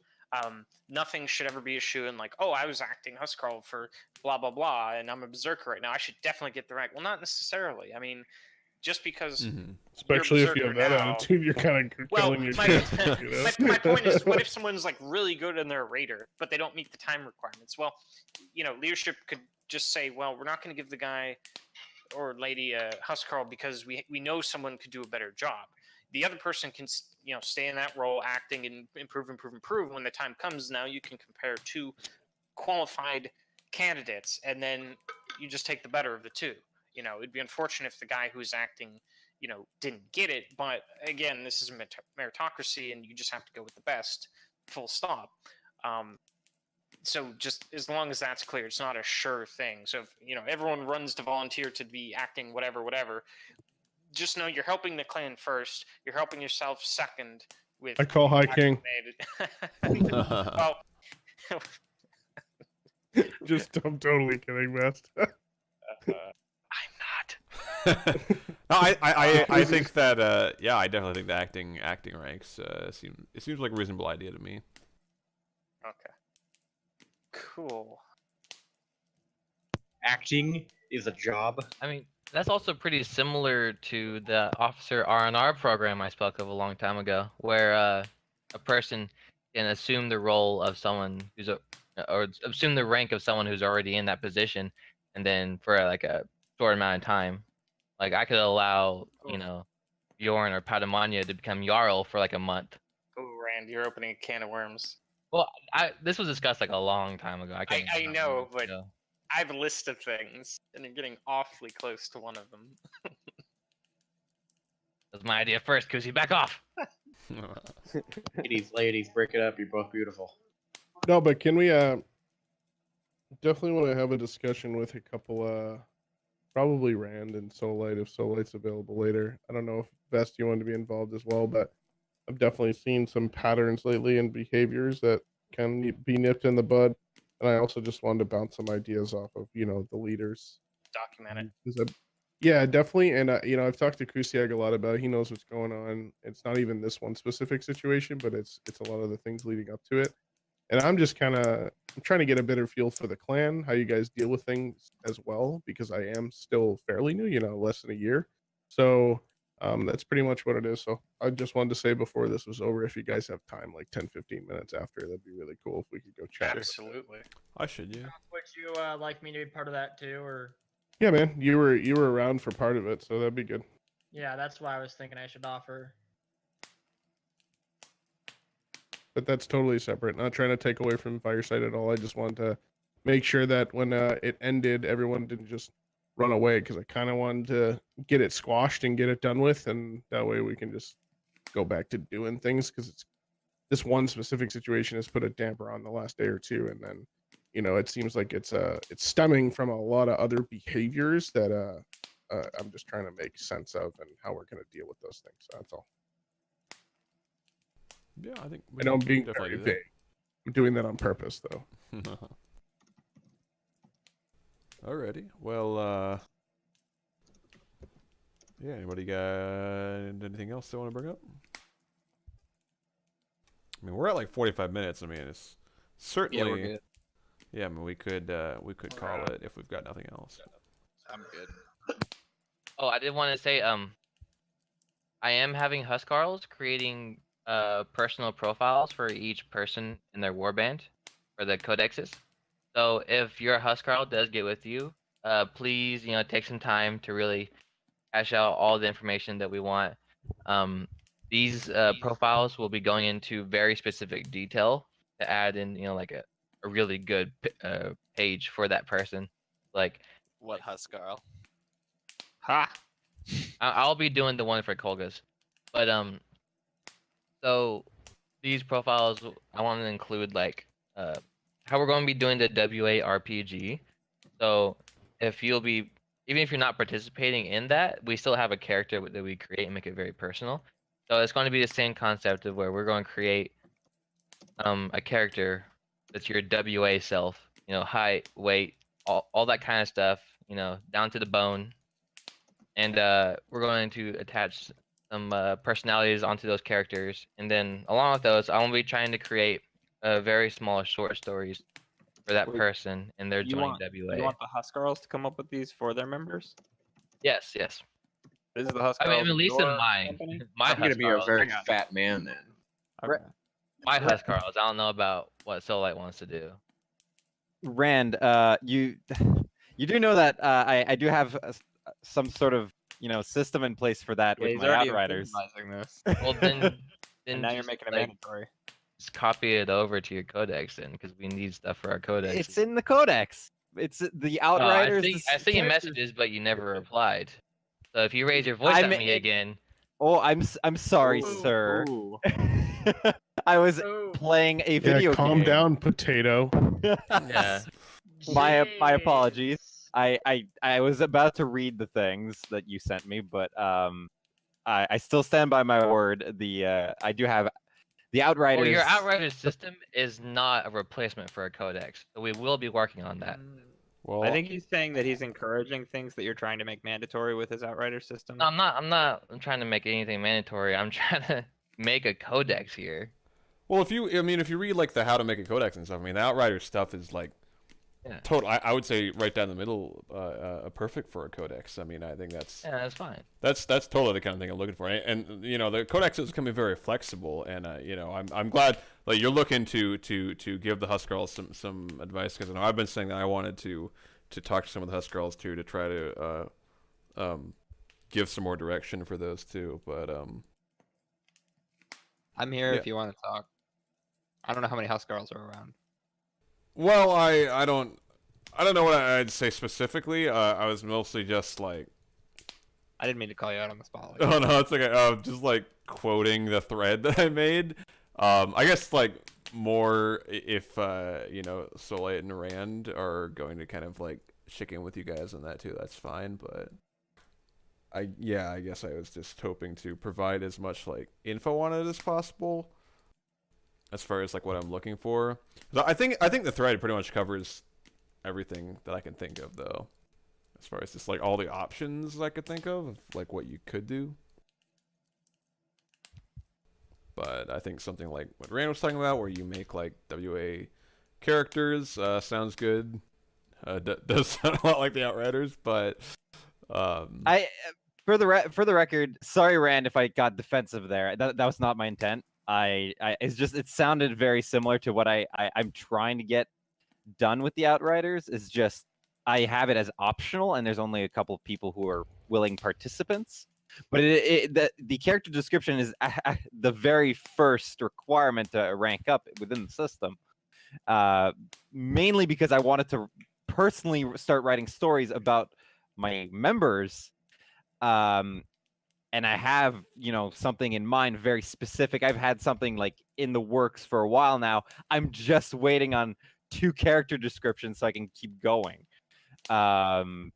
Nothing should ever be a shoe-in like, oh, I was acting Huskarl for blah blah blah, and I'm a berserker right now, I should definitely get the rank. Well, not necessarily. I mean, just because, especially if you have that attitude, you're kind of killing your character. You know? my point is, what if someone's like really good and they're a raider, but they don't meet the time requirements? Well, you know, leadership could just say, well, we're not going to give the guy or lady a Huskarl because we know someone could do a better job. The other person can, you know, stay in that role, acting and improve. When the time comes, now you can compare two qualified candidates, and then you just take the better of the two. You know, it'd be unfortunate if the guy who's acting, you know, didn't get it. But again, this is a meritocracy, and you just have to go with the best. Full stop. So just as long as that's clear, it's not a sure thing. So if, you know, everyone runs to volunteer to be acting whatever. Just know you're helping the clan first. You're helping yourself second. With I call High King. Well, I'm totally kidding, Best. I'm not. No, I think that yeah, I definitely think the acting ranks seems like a reasonable idea to me. Okay. Cool. Acting is a job. I mean, that's also pretty similar to the officer R&R program I spoke of a long time ago, where a person can assume the role of someone or assume the rank of someone who's already in that position, and then for like a short amount of time, like I could allow, you know, Bjorn or Padamania to become Jarl for like a month. Oh, Rand, you're opening a can of worms. Well, this was discussed like a long time ago. I know, but I have a list of things, and you're getting awfully close to one of them. That was my idea first, Kuzi. Back off. ladies, break it up. You're both beautiful. No, but can we definitely want to have a discussion with a couple probably Rand and Soullight if Soullight's available later. I don't know if Vest you want to be involved as well, but I've definitely seen some patterns lately in behaviors that can be nipped in the bud. And I also just wanted to bounce some ideas off of, you know, the leaders. Document it. Yeah, definitely. And, you know, I've talked to Kusiag a lot about it. He knows what's going on. It's not even this one specific situation, but it's a lot of the things leading up to it. And I'm just I'm trying to get a better feel for the clan, how you guys deal with things as well, because I am still fairly new, you know, less than a year. So that's pretty much what it is. So I just wanted to say before this was over, if you guys have time, like 10, 15 minutes after, that'd be really cool if we could go chat. Absolutely. I should, yeah. Would you like me to be part of that too, or? Yeah, man, you were around for part of it, so that'd be good. Yeah, that's why I was thinking I should offer. But that's totally separate. Not trying to take away from Fireside at all. I just wanted to make sure that when it ended, everyone didn't just run away, because I kind of wanted to get it squashed and get it done with, and that way we can just go back to doing things, because it's this one specific situation has put a damper on the last day or two, and then it seems like it's stemming from a lot of other behaviors that I'm just trying to make sense of and how we're going to deal with those things. So that's all. Yeah, I think I know I'm being definitely very do that. vague. I'm doing that on purpose, though. Alrighty. Well, yeah. Anybody got anything else they want to bring up? I mean, we're at like 45 minutes. I mean, it's certainly. Yeah, we're good. Yeah, I mean, we could call it if we've got nothing else. I'm good. Oh, I did want to say, I am having Huskarls creating personal profiles for each person in their warband for the codexes. So if your Huskarl does get with you, please, take some time to really hash out all the information that we want. These profiles will be going into very specific detail to add in, like a really good page for that person. Like, What Huskarl? Ha! I'll be doing the one for Kolgas, but so these profiles I want to include like how we're going to be doing the WA RPG. So if you'll be, even if you're not participating in that, we still have a character that we create and make it very personal. So it's going to be the same concept of where we're going to create a character that's your WA self, height, weight, all that kind of stuff, down to the bone. And we're going to attach some personalities onto those characters, and then along with those, I will be trying to create very small short stories for that Wait, person and their joining WA. You want the Huskarls to come up with these for their members? Yes. This is the I Huskarls. mean, at least in your mine. company? My I'm gonna be a Huskarls. very fat man then. Okay. My Huskarls. I don't know about what Solite wants to do. Rand, you do know that I do have some sort of system in place for that Yeah, with he's my already Outriders. incentivizing this. Well, then And now you're just, making it like, mandatory. just copy it over to your codex then, because we need stuff for our codex. It's in the codex. It's the I Outriders. sent you messages, but you never replied. So if you raise your voice at me again, Oh, I'm sorry, Ooh, sir. ooh. I was Ooh. playing a video Yeah, calm game. down, potato. yeah. My apologies. Jeez. I was about to read the things that you sent me, but I still stand by my word. I do have the Outriders. Well, your Outriders system is not a replacement for a codex, so we will be working on that. Well, I think he's saying that he's encouraging things that you're trying to make mandatory with his Outrider system. No, I'm not trying to make anything mandatory. I'm trying to make a codex here. well, if you read like the how to make a codex and stuff, I mean, the Outrider stuff is like Yeah. total. I would say right down the middle, perfect for a codex. I mean, I think that's fine. that's totally the kind of thing I'm looking for. And the codexes can be very flexible, and I'm glad like you're looking to give the Huskarls some advice, because I've been saying that I wanted to talk to some of the Huskarls too, to try to give some more direction for those too. But I'm here Yeah. if you want to talk. I don't know how many Huskarls are around. well, I don't know what I'd say specifically. I was mostly just like. I didn't mean to call you out on the spot. Oh no, it's okay. Just like quoting the thread that I made. I guess like more if Soleil and Rand are going to kind of like chicken with you guys on that too. That's fine, but I guess I was just hoping to provide as much like info on it as possible, as far as like what I'm looking for. I think the thread pretty much covers everything that I can think of, though. As far as just like all the options I could think of like what you could do. But I think something like what Rand was talking about, where you make like WA characters, sounds good. Does sound a lot like the Outriders, but For the record, sorry, Rand, if I got defensive there. That was not my intent. It's just it sounded very similar to what I'm trying to get done with the Outriders. Is just I have it as optional, and there's only a couple of people who are willing participants. But the character description is the very first requirement to rank up within the system. mainly because I wanted to personally start writing stories about my members. And I have, something in mind very specific. I've had something like in the works for a while now. I'm just waiting on 2 character descriptions so I can keep going. And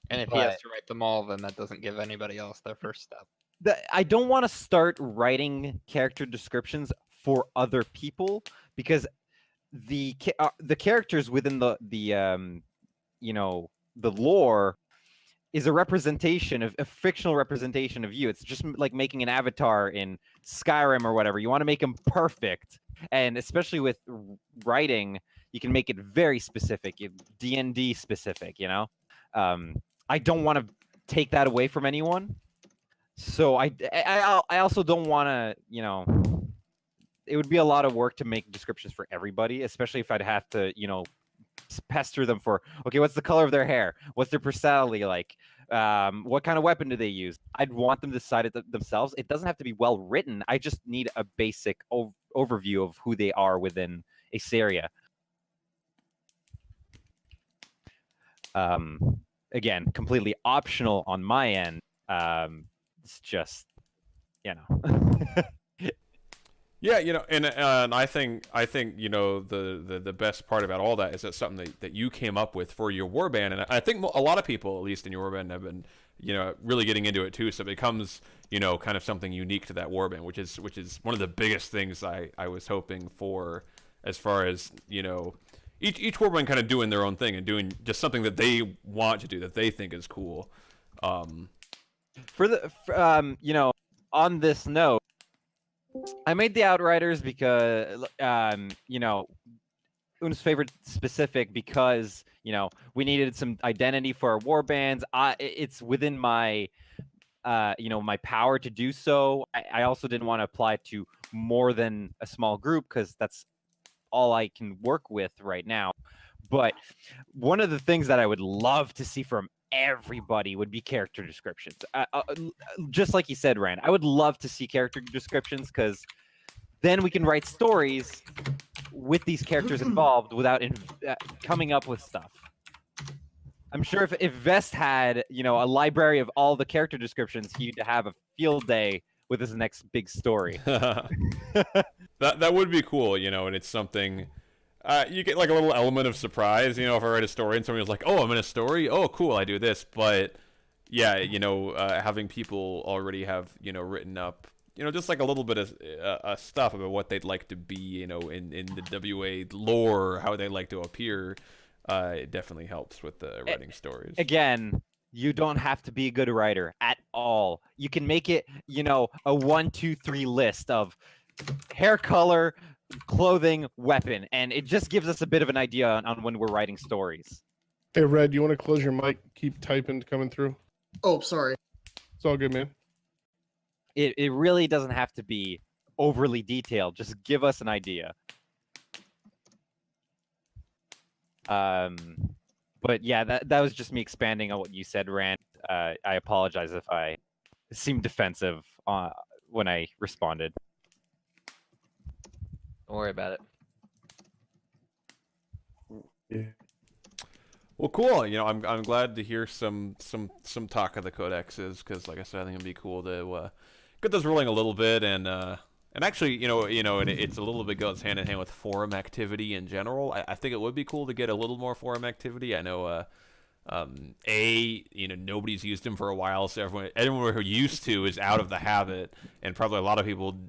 if he has But- to write them all, then that doesn't give anybody else their first step. I don't want to start writing character descriptions for other people because the characters within the lore is a representation of a fictional representation of you. It's just like making an avatar in Skyrim or whatever. You want to make them perfect, and especially with writing, you can make it very specific, D&D specific. I don't want to take that away from anyone. So I also don't want to, it would be a lot of work to make descriptions for everybody, especially if I'd have to, pester them for, okay, what's the color of their hair? What's their personality like? What kind of weapon do they use? I'd want them to decide it themselves. It doesn't have to be well written. I just need a basic overview of who they are within a area. Again, completely optional on my end. It's just, Yeah, and I think the best part about all that is that something that you came up with for your warband, and I think a lot of people, at least in your warband, have been really getting into it too. So it becomes kind of something unique to that warband, which is one of the biggest things I was hoping for, as far as each warband kind of doing their own thing and doing just something that they want to do that they think is cool. On this note, I made the Outriders because, Una's favorite specific because, we needed some identity for our war bands. It's within my, my power to do so. I also didn't want to apply to more than a small group because that's all I can work with right now. But one of the things that I would love to see from everybody would be character descriptions. Just like you said, Rand, I would love to see character descriptions because then we can write stories with these characters involved without coming up with stuff. I'm sure if Vest had, a library of all the character descriptions, he'd have a field day with his next big story. That would be cool, and it's something. You get like a little element of surprise, if I write a story and somebody was like, "Oh, I'm in a story. Oh, cool, I do this." But yeah, having people already have written up, just like a little bit of stuff about what they'd like to be, in the WA lore, how they like to appear, it definitely helps with the writing stories. Again, you don't have to be a good writer at all. You can make it, a 1, 2, 3 list of hair color, clothing, weapon, and it just gives us a bit of an idea on when we're writing stories. Hey, Red, you want to close your mic? Keep typing coming through. Oh, sorry. It's all good, man. It really doesn't have to be overly detailed. Just give us an idea. But yeah, that was just me expanding on what you said, Rand. I apologize if I seemed defensive when I responded. Don't worry about it. Yeah. Well, cool. I'm glad to hear some talk of the codexes because, like I said, I think it'd be cool to get those rolling a little bit and actually, and it's a little bit goes hand in hand with forum activity in general. I think it would be cool to get a little more forum activity. I know, nobody's used them for a while, so everyone who used to is out of the habit, and probably a lot of people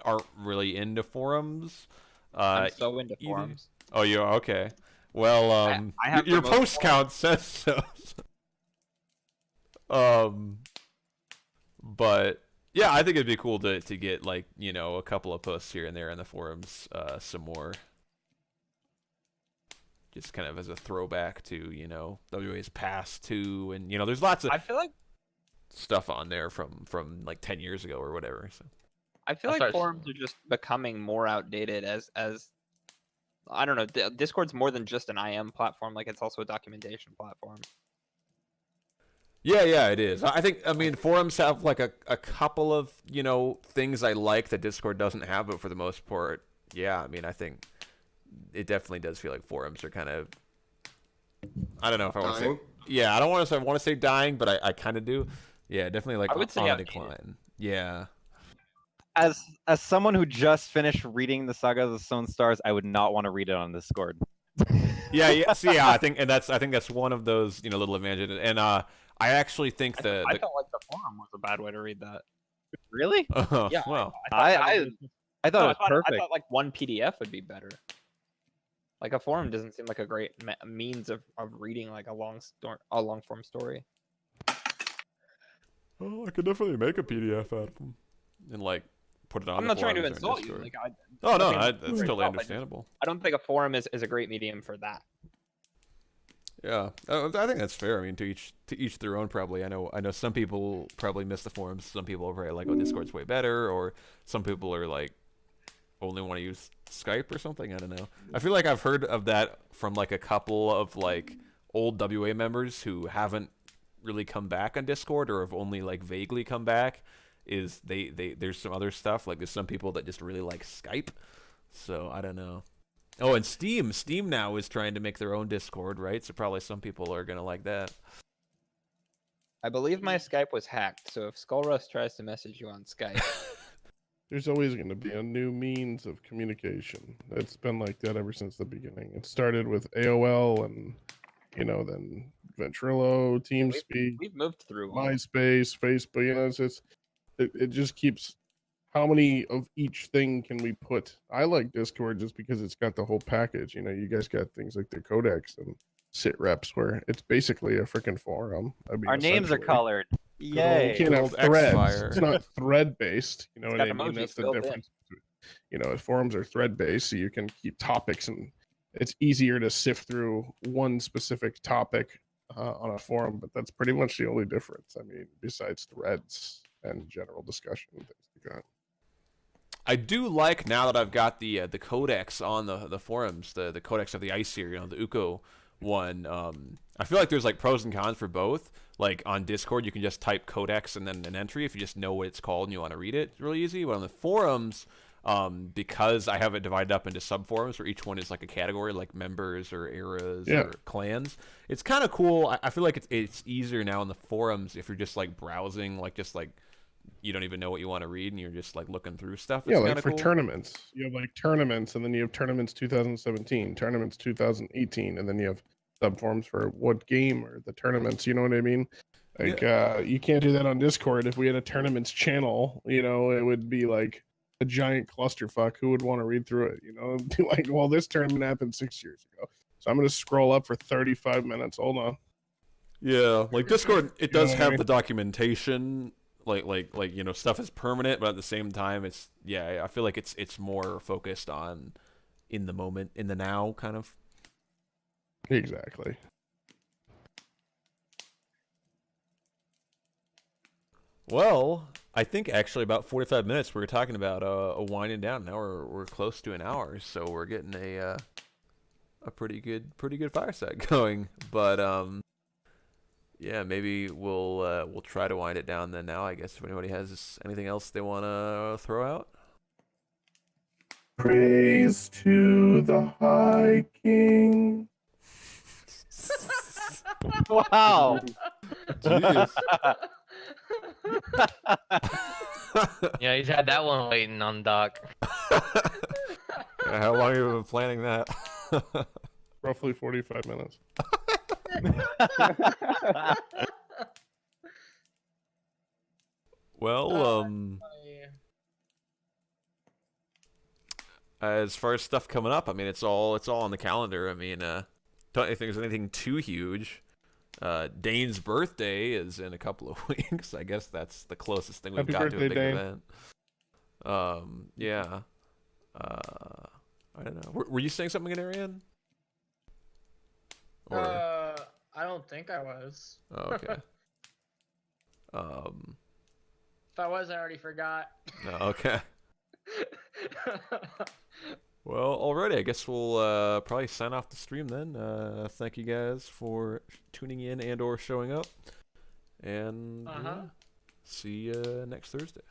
aren't really into forums. I'm so into forums. Oh, you are? Okay. Well, I have your the most post count says so. But yeah, I think it'd be cool to get like a couple of posts here and there in the forums, some more. Just kind of as a throwback to WA's past too, and there's lots of I feel like stuff on there from like 10 years ago or whatever. So I feel like forums are just becoming more outdated as I don't know. Discord's more than just an IM platform. Like it's also a documentation platform. yeah, it is. I mean, forums have like a couple of things I like that Discord doesn't have, but for the most part, yeah. I mean, I think it definitely does feel like forums are kind of. I don't know if I want to say. Dying? Yeah, I don't want to say I want to say dying, but I kind of do. Yeah, definitely like I would say on the outdated. decline. Yeah. As someone who just finished reading the Saga of the Stone Stars, I would not want to read it on Discord. Yeah. See, yeah, I think that's one of those little advantages, and I actually think I the felt like the forum was a bad way to read that. Really? Yeah, well, I thought No, it was perfect. I thought like one PDF would be better. Like a forum doesn't seem like a great means of reading like a long form story. well, I could definitely make a PDF out of them and like put it on. I'm the not trying to forums or insult you. Discord. Like, Oh no, nothing that's against totally yourself, understandable. I don't think a forum is a great medium for that. Yeah, I think that's fair. I mean, to each their own. Probably, I know some people probably miss the forums. Some people are probably like, "Oh, Discord's way better," or some people are like, only want to use Skype or something. I don't know. I feel like I've heard of that from like a couple of like old WA members who haven't really come back on Discord or have only like vaguely come back. Is there's some other stuff like there's some people that just really like Skype. So I don't know. Oh, and Steam now is trying to make their own Discord, right? So probably some people are gonna like that. I believe my Skype was hacked, so if Skullrust tries to message you on Skype, There's always going to be a new means of communication. It's been like that ever since the beginning. It started with AOL and, then Ventrilo, TeamSpeak, we've moved through. MySpace, Facebook. It just keeps. How many of each thing can we put? I like Discord just because it's got the whole package. You guys got things like the codex and sit reps where it's basically a freaking forum. I mean, Our names are essentially. colored. You Yay! can't have Old threads. X-Fire. It's not thread based. You know It's what I got mean? emojis That's the built in. difference. Forums are thread based, so you can keep topics, and it's easier to sift through one specific topic on a forum. But that's pretty much the only difference. I mean, besides threads and general discussion and things like that. I do like now that I've got the codex on the forums, the codex of the Aesir, the Uko one. I feel like there's like pros and cons for both. Like on Discord, you can just type codex and then an entry if you just know what it's called and you want to read it. It's really easy. But on the forums, because I have it divided up into subforums where each one is like a category, like members or eras or clans, it's kind of cool. I feel like it's easier now in the forums if you're just like browsing, like just like you don't even know what you want to read and you're just like looking through stuff. It's Like for cool. tournaments, you have like tournaments, and then you have tournaments 2017, tournaments 2018, and then you have subforms for what game or the tournaments. You know what I mean? Like you can't do that on Discord. If we had a tournaments channel, it would be like a giant clusterfuck. Who would want to read through it? Be like, well, this tournament happened 6 years ago, so I'm going to scroll up for 35 minutes. Hold on. Yeah, like Discord, it does know what I have mean? the documentation, like stuff is permanent, but at the same time, I feel like it's more focused on in the moment, in the now, kind of. Exactly. Well, I think actually about 45 minutes we were talking about winding down. Now we're close to an hour, so we're getting a pretty good fireside going. But yeah, maybe we'll try to wind it down then. Now, I guess if anybody has anything else they want to throw out. Praise to the High King. Wow. Jeez. Yeah, he's had that one waiting on Doc. Yeah, how long have you been planning that? Roughly 45 minutes. Well, as far as stuff coming up, I mean, it's all on the calendar. I mean, don't think there's anything too huge. Dane's birthday is in a couple of weeks. I guess that's the closest thing we've Happy got to a birthday, big Dane. event. Yeah. I don't know. Were you saying something, Ariane? Or I don't think I was. oh, okay. If I was, I already forgot. No, okay. Well, alrighty. I guess we'll probably sign off the stream then. Thank you guys for tuning in and/or showing up, and yeah, see you next Thursday.